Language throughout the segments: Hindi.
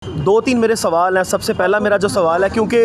2-3 मेरे सवाल हैं। सबसे पहला मेरा जो सवाल है, क्योंकि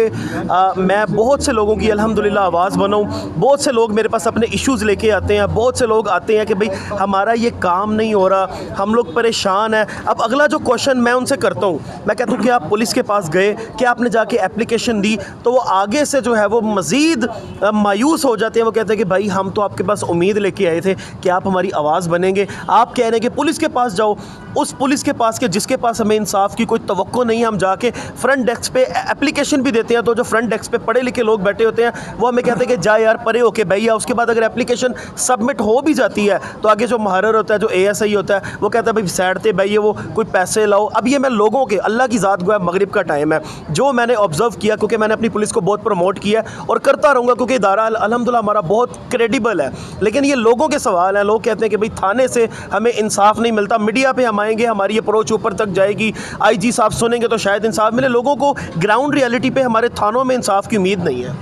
मैं बहुत से लोगों की अल्हम्दुलिल्लाह आवाज़ बना हूँ। बहुत से लोग मेरे पास अपने इश्यूज़ लेके आते हैं। बहुत से लोग आते हैं कि भाई हमारा ये काम नहीं हो रहा, हम लोग परेशान हैं। अब अगला जो क्वेश्चन मैं उनसे करता हूँ, मैं कहता हूँ कि आप पुलिस के पास गए, कि आपने जाके एप्लीकेशन दी, तो वो आगे से जो है वो मज़ीद मायूस हो जाते हैं। वो कहते हैं कि भाई हम तो आपके पास उम्मीद लेके आए थे कि आप हमारी आवाज़ बनेंगे। आप कह रहे हैं कि पुलिस के पास जाओ, उस पुलिस के पास के जिसके पास हमें इंसाफ की कोई तवक्को नहीं है। हम जाके फ्रंट डेस्क पे एप्लीकेशन भी देते हैं, तो जो फ्रंट डेस्क पे पढ़े लिखे लोग बैठे होते हैं वो हमें कहते हैं कि जा यार परे होके भैया। उसके बाद अगर एप्लीकेशन सबमिट हो भी जाती है तो आगे जो महारर होता है, जो ASI होता है, वो कहता है भाई साइड पे भैया वो कोई पैसे लाओ। अब ये मैं लोगों के, अल्लाह की ज़ात गोया मगरिब का टाइम है, जो मैंने ऑब्ज़र्व किया, क्योंकि मैंने अपनी पुलिस को बहुत प्रमोट किया और करता रहूँगा, क्योंकि इदारा अल्हम्दुलिल्लाह हमारा बहुत क्रेडिबल है। लेकिन ये लोगों के सवाल हैं। लोग कहते हैं कि भाई थाने से हमें इंसाफ नहीं मिलता, मीडिया पे हम आएंगे, हमारी अप्रोच ऊपर तक जाएगी, IG साहब सुनेंगे तो शायद इंसाफ मिले। लोगों को ग्राउंड रियलिटी पे हमारे थानों में इंसाफ की उम्मीद नहीं है।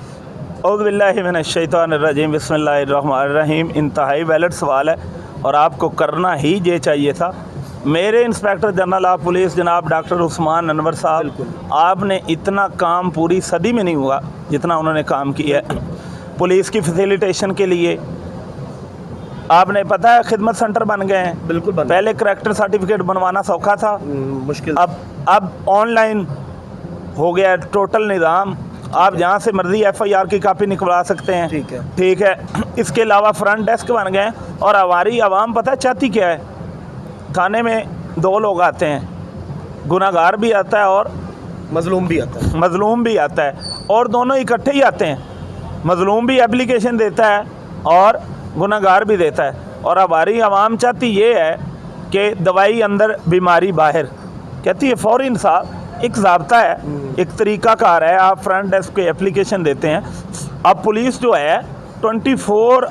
औज़ु बिल्लाहि मिनश्शैतानिर्रजीम, बिस्मिल्लाहिर्रहमानिर्रहीम। इंतहाई वैलिड सवाल है और आपको करना ही ये चाहिए था। मेरे इंस्पेक्टर जनरल ऑफ पुलिस जनाब डॉक्टर उस्मान अनवर साहब, आपने इतना काम पूरी सदी में नहीं हुआ जितना उन्होंने काम किया है पुलिस की फैसिलिटेशन के लिए। आपने पता है खिदमत सेंटर बन गए हैं। बिल्कुल बन। पहले करैक्टर सर्टिफिकेट बनवाना सौखा था, मुश्किल। अब ऑनलाइन हो गया टोटल निज़ाम। आप जहाँ से मर्ज़ी FIR की कापी निकलवा सकते हैं। ठीक है। इसके अलावा फ्रंट डेस्क बन गए हैं। और हमारी आवाम पता है चाहती क्या है? थाने में 2 लोग आते हैं, गुनाहगार भी आता है और मजलूम भी आता है। मजलूम भी आता है, और दोनों इकट्ठे ही आते हैं। मजलूम भी एप्लीकेशन देता है और गुनाहगार भी देता है। और हमारी आवाम चाहती ये है कि दवाई अंदर बीमारी बाहर, कहती है फ़ौरन साहब एक ज़ाब्ता है, एक तरीक़ाकार है। आप फ्रंट डेस्क पे एप्लीकेशन देते हैं, अब पुलिस जो है 24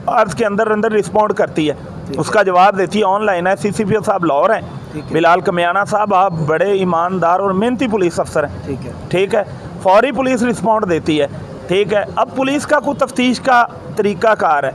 आवर्स के अंदर अंदर रिस्पॉन्ड करती है, उसका जवाब देती है, ऑनलाइन है। CCPO साहब लाहौर हैं, बिलाल कमियाना साहब, आप बड़े ईमानदार और मेहनती पुलिस अफसर हैं। ठीक है। फौरी पुलिस रिस्पॉन्ड देती है। ठीक है। अब पुलिस का कोई तफ्तीश का तरीक़ाकार है।